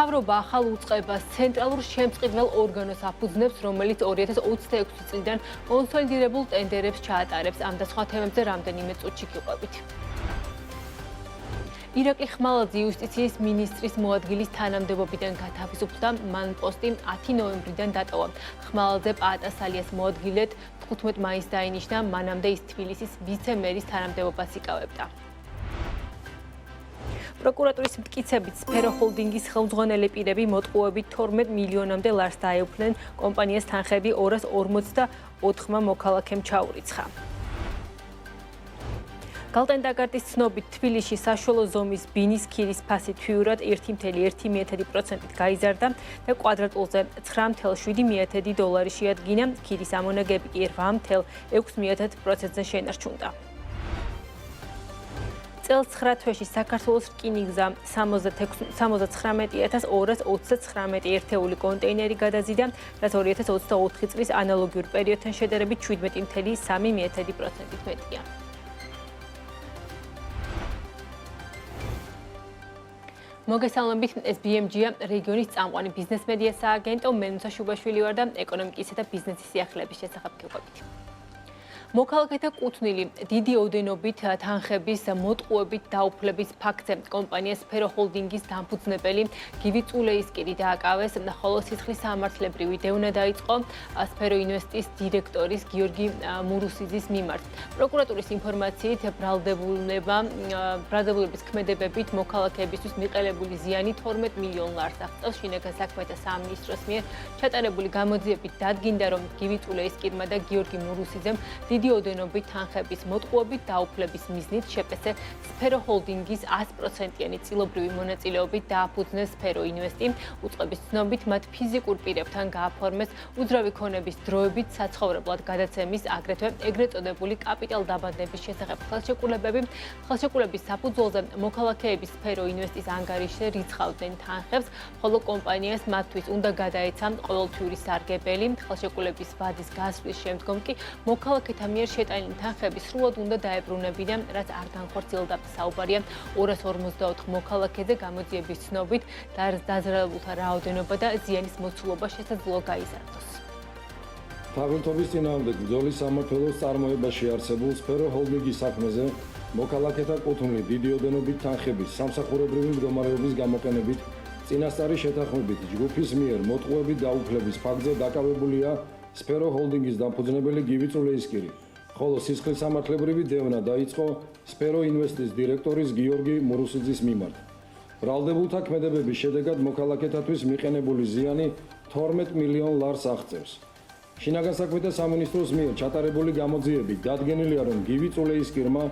მთავრობა ახალ უწყებას ცენტრალურ შემწყიდველ ორგანოს აფუძნებს, რომელიც 2026 წლიდან კონსოლიდირებულ ტენდერებს ჩაატარებს. ამ და სხვა თემებზე რამდენიმე წუთში გიყვებით. ირაკლი ხმალაძე იუსტიციის მინისტრის მოადგილის თანამდებობიდან გათავისუფლდა, მან პოსტი 10 ნოემბრიდან დატოვა. ხმალაძე პაატასალიას მოადგილედ 15 მაისს დაინიშნა, მანამდე ის თბილისის ვიცე-მერის თანამდებობას იკავებდა. პროკურატურის მტკიცებით სფერო ჰოლდინგის ხელმძღვანელი პირები მოტყუებით 12 მილიონამდე ლარს დაეუფლნენ, კომპანიას თანხები 244 მოქალაქემ ჩაურიცხა. გალტენდაგარდის ცნობით თბილისში საშუალო ზომის ბინის ქირის ფასი თვიურად 1,1% გაიზარდა და კვადრატულზე 9,7 დოლარი შეადგინა, ქირის ამონაგები კი 8,6%-ზე შენარჩუნდა. წელს 9 თვეში საქართველოს რკინიგზა 79,229 ერთეული კონტეინერი გადაზიდა, რაც 2024 წლის ანალოგიურ პერიოდთან შედარებით 17,3% მეტია. მოგესალმებით, ეს BMG-ა, რეგიონის წამყვანი ბიზნეს მედია სააგენტო, მე ნუცა შუბაშვილი ვარ და ეკონომიკისა და ბიზნესის სიახლეების შესახებ გიყვებით. მოქალაქეთა კუთვნილი დიდი ოდენობით თანხების მოტყუებით დაუფლების ფაქტზე კომპანია სფერო ჰოლდინგის დამფუძნებელი გივი წულეისკირი დააკავეს, ხოლო სისხლის სამართლებრივი დევნა დაიწყო სფერო ინვესტის დირექტორის გიორგი მურუსიძის მიმართ. პროკურატურის ინფორმაციით ბრალდებულების ქმედებებით მოქალაქეებისთვის მიყოლებული ზიანი 12 მილიონ ლარს აღწევს. შინაგან საქმეთა სამინისტროს მიერ ჩატარებული გამოძიებით დადგინდა, რომ გივი წულეისკირმა და გიორგი მურუსიძემ დიდი ოდენობით თანხების მოტყუებით დაუფლების მიზნით შეპესე სფერო ჰოლდინგის 100%-იანი წილობრივი მონაწილეობით დააფუძნეს სფერო ინვესტი. უწყების ცნობით მათ ფიზიკურ პირებთან გააფორმეს უძრავი ქონების დროებით საცხოვრებლად გადაცემის, აგრეთვე ეგრეთ წოდებული კაპიტალ დაბადების შესახებ ხელშეკრულებები. ხელშეკრულების საფუძველზე მოქალაქეების სფერო ინვესტის ანგარიშზე რიცხავდნენ თანხებს, ხოლო კომპანიას მათთვის უნდა გადაეცა ყოველთვიური სარგებელი. ხელშეკრულების ვადის გასვლის შემდგომ კი მოქალაქეთა მიერ შეტანილი თანხები სრულად უნდა დაებრუნებინა, რაც არ განხორციელდა. საუბარია 254 მოქალაქეზე, გამოძიების ცნობით დაზრალებულთა რაოდენობა და ზიანის მოცულობა შესაძლოა გაიზარდოს. თაღლითობის წინააღმდეგ ბრძოლის სამმართველოს წარმოებაში არსებულ სფერო ჰოლდინგის საქმეზე მოქალაქეთა კუთვნილი დიდი ოდენობით თანხების სამსახურებრივი მდგომარეობის გამოყენებით წინასწარი შეთანხმებით ჯგუფის მიერ მოტყუებით დაუფლების ფაქტზე დაკავებულია სფერო ჰოლდინგის დამფუძნებელი გივი წულეისკირი, ხოლო სისხლის სამართლებრივი დევნა დაიწყო სფერო ინვესტის დირექტორის გიორგი მურუსიძის მიმართ. ბრალდებულთა ქმედებების შედეგად მოქალაქეთათვის მიყენებული ზიანი 12 მილიონ ლარს აღწევს. შინაგან საქმეთა სამინისტროს მიერ ჩატარებული გამოძიებით დადგენილია, რომ გივი წულეისკირმა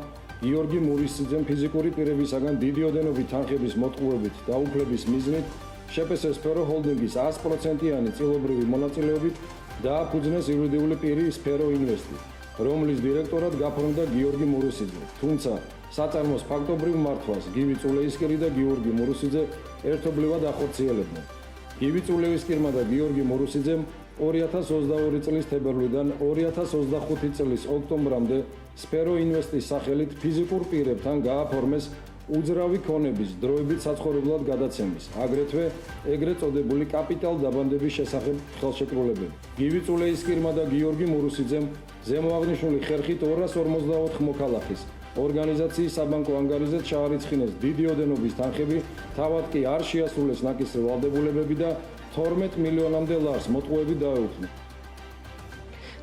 გიორგი მურუსიძემ ფიზიკური პირებისაგან დიდი ოდენობით თანხების მოტყუებით დაუფლების მიზნით შეპესეს სფერო ჰოლდინგის 100%-იანი წილობრივი მონაწილეობით დააფუძნეს იურიდიული პირი სფერო ინვესტი, რომლის დირექტორად გაფორმდა გიორგი მურუსიძე. თუმცა საწარმოს ფაქტობრივ მართვას გივი წულეისკირი და გიორგი მურუსიძე ერთობლივად ახორციელებდნენ. გივი წულეისკირმა და გიორგი მურუსიძემ 2022 წლის თებერვლიდან 2025 წლის ოქტომბრამდე სფერო ინვესტის სახელით ფიზიკურ პირებთან გააფორმეს უძრავი ქონების დროებით საცხოვრებლად გადაცემის, აგრეთვე ეგრეთ წოდებული კაპიტალ დაბადების შესახებ ხელშეკრულებები. გივი წულეისკირმა და გიორგი მურუსიძემ ზემოაღნიშნული ხერხით 254 მოქალაქის ორგანიზაციის საბანკო ანგარიზე ჩაარიცხინეს დიდი ოდენობის თანხები, თავად კი არ შეასრულეს ნაკისრი ვალდებულებები და 12 მილიონამდე ლარს მოტყუებით დაეუფლნენ.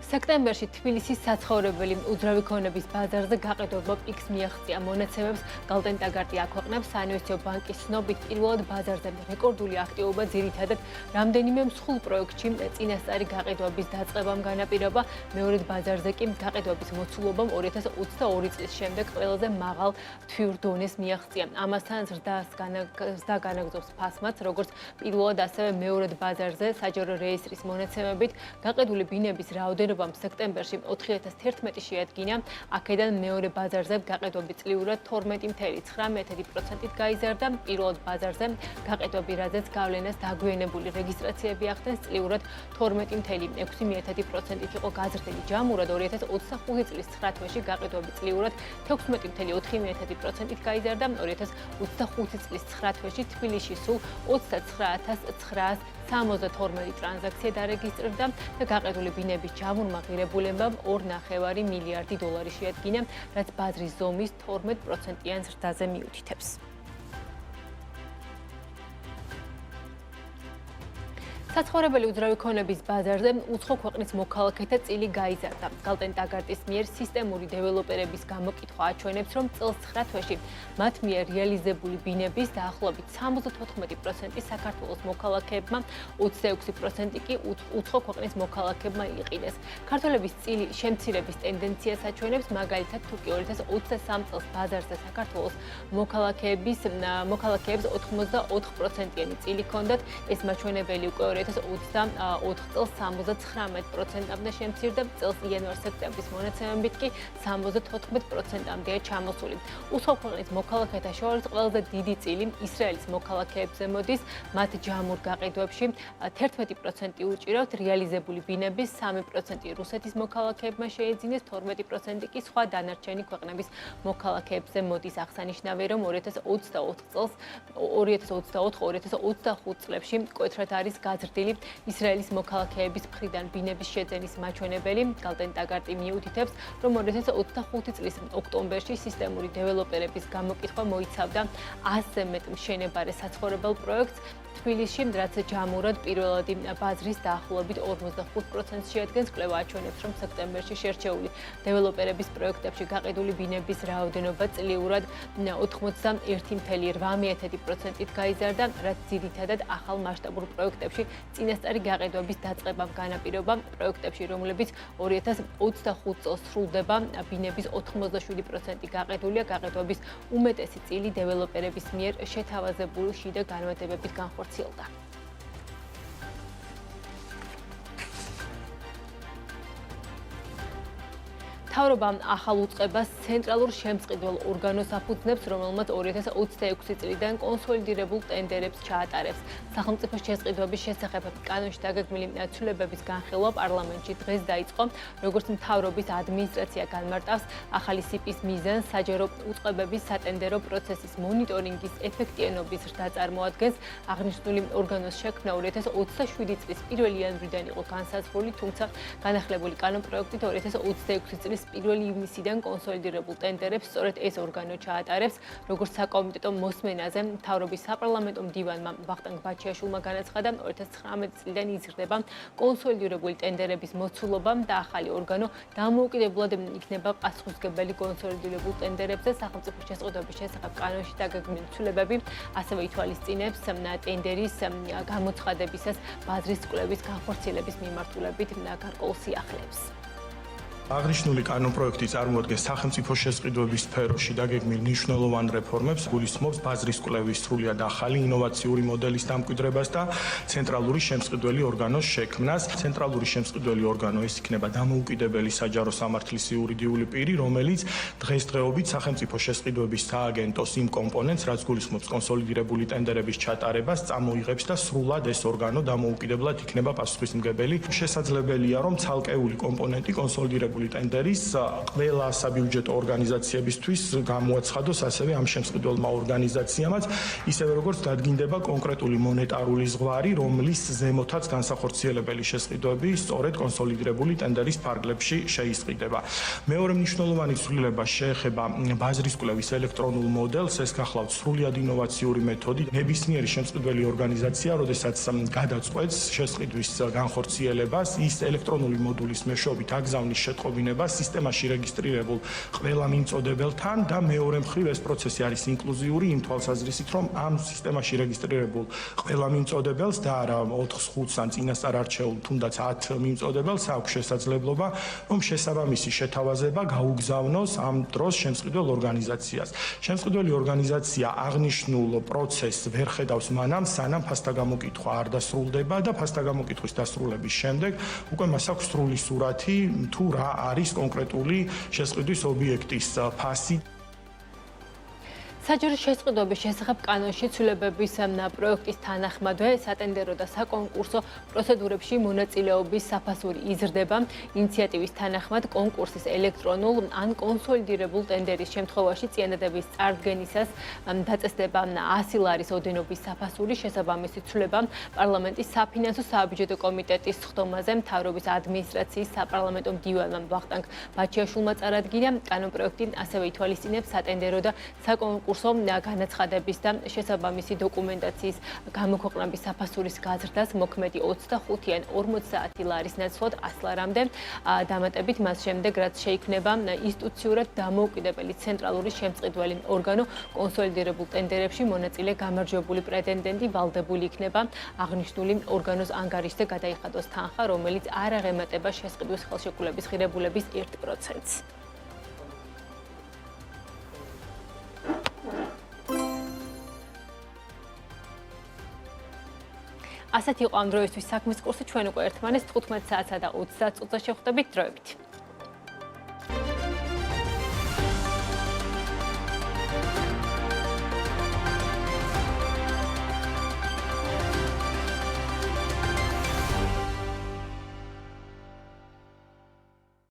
სექტემბერში თბილისის საცხოვრებელი უძრავი ქონების ბაზარზე გაყიდვება პიკს მიაღწია. მონაცემებს გალტენდაგარტი აქვეყნებს. საინვესტიციო ბანკის ცნობით პირველად ბაზარზე რეკორდული აქტივობა ძირითადად რამდენიმე მსხვილ პროექტში წინასწარი გაყიდვების დაწყებამ განაპირობა. მეორედ ბაზარზე კი გაყიდვების მოცულობამ 2022 წლის შემდეგ ყველაზე მაღალ თვიურ დონეს მიაღწია. ამასთან ზრდა განაგრძობს ფასმაც, როგორც პირველად ასევე მეორედ ბაზარზე საჯარო რეესტრის მონაცემებით გაყიდული ბინების რაოდენობა საზღვრებამ სექტემბერში 4011 შეადგინა, აქედან მეორე ბაზარზე გაყიდვები წლიურად 12.19%-ით გაიზარდა, პირველად ბაზარზე გაყიდვები, რაზეც გავლენას დაგვიანებული რეგისტრაციები ახდენს, წლიურად 12.6%-ით იყო გაზრდილი. ჯამურად 2025 წლის 9 თვეში გაყიდვები წლიურად 16.4%-ით გაიზარდა, 2025 წლის 9 თვეში თბილისში სულ 29,962 ტრანზაქცია დარეგისტრირდა და გაყიდული ბინების ჯამურმა ღირებულებამ 2,5 მილიარდი დოლარი შეადგინა, რაც ბაზრის ზომის 12%-იან ზრდაზე მიუთითებს. საცხოვრებელი უძრავი ქონების ბაზარზე უცხო ქვეყნის მოქალაქეთა წილი გაიზარდა. გალტენ ტაგარტის მიერ სისტემური დეველოპერების გამოკითხვა აჩვენებს, რომ წელს 9 თვეში მათ მიერ რეალიზებული ბინების დაახლოებით 74% საქართველოს მოქალაქეებმა, 26% კი უცხო ქვეყნის მოქალაქეებმა იყიდეს. ქართველების წილი შემცირების ტენდენციას აჩვენებს, მაგალითად, თუ კი 2023 წელს ბაზარზე საქართველოს მოქალაქეებს 84%-იანი წილი ჰქონდათ, ეს მაჩვენებელი უკვე 2024 წელს 79%-ამდე შემცირდა, წელს იანვარ-სექტემბრის მონაცემებით კი 74%-ამდეა ჩამოსული. უცხო ქვეყნის მოქალაქეთა შორის ყველაზე დიდი წილი ისრაელის მოქალაქეებზე მოდის, მათ ჯამურ გაყიდვებში 11% უჭირავთ, რეალიზებული ბინების 3% რუსეთის მოქალაქეებმა შეეძინეს, 12% კი სხვა დანარჩენი ქვეყნების მოქალაქეებზე მოდის. აღსანიშნავია, რომ 2024-2025 წლებში მკვეთრად არის გაზრდილი ისრაელის მოქალაქეების მხრიდან ბინების შეძენის მაჩვენებელი. გალტენ ტაგარტი მიუთითებს, რომ 2025 წლის ოქტომბერში სისტემური დეველოპერების გამოკითხვა მოიცავდა 100-ზე მეტ მშენებარე საცხოვრებელ პროექტს თბილისში, რაც ჯამურად პირველადი ბაზრის დაახლოებით 45%-ს შეადგენს. კვლევა აჩვენებს, რომ სექტემბერში შერჩეული დეველოპერების პროექტებში გაყიდული ბინების რაოდენობა წლიურად 81.8%-ით გაიზარდა, რაც ძირითადად ახალ მასშტაბურ პროექტებში წინასწარი გაყიდვების დაწყებამ განაპირობა. პროექტებში, რომლებიც 2025 წელს სრულდება, ბინების 87% გაყიდულია, გაყიდვების უმეტესი წილი დეველოპერების მიერ შეთავაზებული შიდა განმარტებებით განხორციელდა. მთავრობამ ახალ უწყებას ცენტრალურ შემწყიდველ ორგანოს აფუძნებს, რომელმაც 2026 წლიდან კონსოლიდირებულ ტენდერებს ჩაატარებს. სახელმწიფოს შესყიდვების შესახებ კანონში დაგეგმილი ცვლილებების განხილვა პარლამენტში დღეს დაიწყო. როგორც მთავრობის ადმინისტრაცია განმარტავს, ახალი სიპის მიზანს საჯარო უწყებების სატენდერო პროცესის მონიტორინგის ეფექტიანობის ზრდა წარმოადგენს. აღნიშნული ორგანოს შექმნა 2027 წლის 1 იანვრიდან იყო განსაზღვრული, თუმცა განახლებული კანონპროექტით 2026 წლის 1 ივნისიდან კონსოლიდირებულ ტენდერებს სწორედ ეს ორგანო ჩაატარებს. როგორც საკომიტეტო მოსმენაზე მთავრობის საპარლამენტო მდივანმა ვახტანგ ბაჩიაშვილმა განაცხადა, 2019 წლიდან იზრდება კონსოლიდირებული ტენდერების მოცულობა და ახალი ორგანო დამოუკიდებლად იქნება პასუხისმგებელი კონსოლიდირებულ ტენდერებზე. სახელმწიფო შესყიდვების შესახებ კანონში დაგეგმილი ცვლილებები ასევე ითვალისწინებს ტენდერის გამოცხადებისას ბაზრის კვლევის განხორციელების მიმართულებით გარკვეულ სიახლეებს. აღნიშნული კანონპროექტი წარმოადგენს სახელმწიფო შესყიდვების სფეროში დაგეგმილ მნიშვნელოვან რეფორმებს, გულისხმობს ბაზრის კვლევის სრულიად ახალი ინოვაციური მოდელის დამკვიდრებას და ცენტრალური შემწყიდველი ორგანოს შექმნას. ცენტრალური შემწყიდველი ორგანო ეს იქნება დამოუკიდებელი საჯარო სამართლის იურიდიული პირი, რომელიც დღესდღეობით სახელმწიფო შესყიდვების სააგენტოს იმ კომპონენტს, რაც გულისხმობს კონსოლიდირებული ტენდერების ჩატარებას, წამოიღებს და სრულად ეს ორგანო დამოუკიდებლად იქნება პასუხისმგებელი. შესაძლებელია, რომ ცალკეული კომპონენტი კონსოლიდირებული ტენდერის ყველა საბიუჯეტო ორგანიზაციებისთვის გამოაცხადოს ასევე ამ შემწყიდველმა ორგანიზაციამაც, ისევე როგორც დადგინდება კონკრეტული მონეტარული ზღვარი, რომლის ზემოთაც განსახორციელებელი შესყიდვები სწორედ კონსოლიდირებული ტენდერის ფარგლებში შეისყიდება. მეორე მნიშვნელოვანი ცვლილება შეეხება ბაზრის კვლევის ელექტრონულ მოდელს, ეს გახლავთ სრულიად ინოვაციური მეთოდი. ნებისმიერი შემწყიდველი ორგანიზაცია, როდესაც გადაწყვეტს შესყიდვის განხორციელებას, ის ელექტრონული მოდულის მეშვეობით აგზავნის მოწყობინება სისტემაში რეგისტრირებულ ყველა მიმწოდებელთან და მეორე მხრივ ეს პროცესი არის ინკლუზიური იმ თვალსაზრისით, რომ ამ სისტემაში რეგისტრირებულ ყველა მიმწოდებელს და არა 4-5 ან წინასწარ არჩეულ თუნდაც 10 მიმწოდებელს აქვს შესაძლებლობა, რომ შესაბამისი შეთავაზება გაუგზავნოს ამ დროს შემსყიდველ ორგანიზაციას. შემსყიდველი ორგანიზაცია აღნიშნულ პროცესს ვერ ხედავს მანამ, სანამ ფასთა გამოკითხვა არ დასრულდება და ფასთა გამოკითხვის დასრულების შემდეგ უკვე მას აქვს სრული სურათი თუ რა არის კონკრეტული შესყიდვის ობიექტის ფასი. საჯარო შესყიდვების შესახებ კანონში ცვლილებების პროექტის თანახმადვე სატენდერო და საკონკურსო პროცედურებში მონაწილეობის საფასური იზრდება. ინიციატივის თანახმად კონკურსის ელექტრონულ ან კონსოლიდირებულ ტენდერის შემთხვევაში წინადადების წარდგენისას დაწესდება 100 ლარის ოდენობის საფასური. შესაბამისი ცვლილება პარლამენტის საფინანსო საბიუჯეტო კომიტეტის ხდომაზე მთავრობის ადმინისტრაციის საპარლამენტო მდივანმა ვახტანგ ბაჩიაშვილმა წარადგინა. კანონპროექტი ასევე ითვალისწინებს სატენდერო და საკონკურსო განაცხადების და შესაბამისი დოკუმენტაციის გამოქვეყნების საფასურის გაზრდას მოქმედი 25 ან 50 ლარის ნაცვლად 100 ლარამდე დამატებით მას შემდეგ რაც შეიქმნება ინსტიტუციურად დამოუკიდებელი ცენტრალური შემწყიდველი ორგანო კონსოლიდირებულ ტენდერებში მონაწილე გამარჯვებული პრეტენდენტი ვალდებული იქნება აღნიშნული ორგანოს ანგარიშზე გადაიხადოს თანხა, რომელიც არ აღემატება შესყიდვის ხელშეკრულების ღირებულების 1%-ს. ასეთ იყო ამ დროისთვის საქმის კურსი, ჩვენ უკვე ერთმანეთს 15 საათსა და 30 წუთზე შევხვდებით დროებით.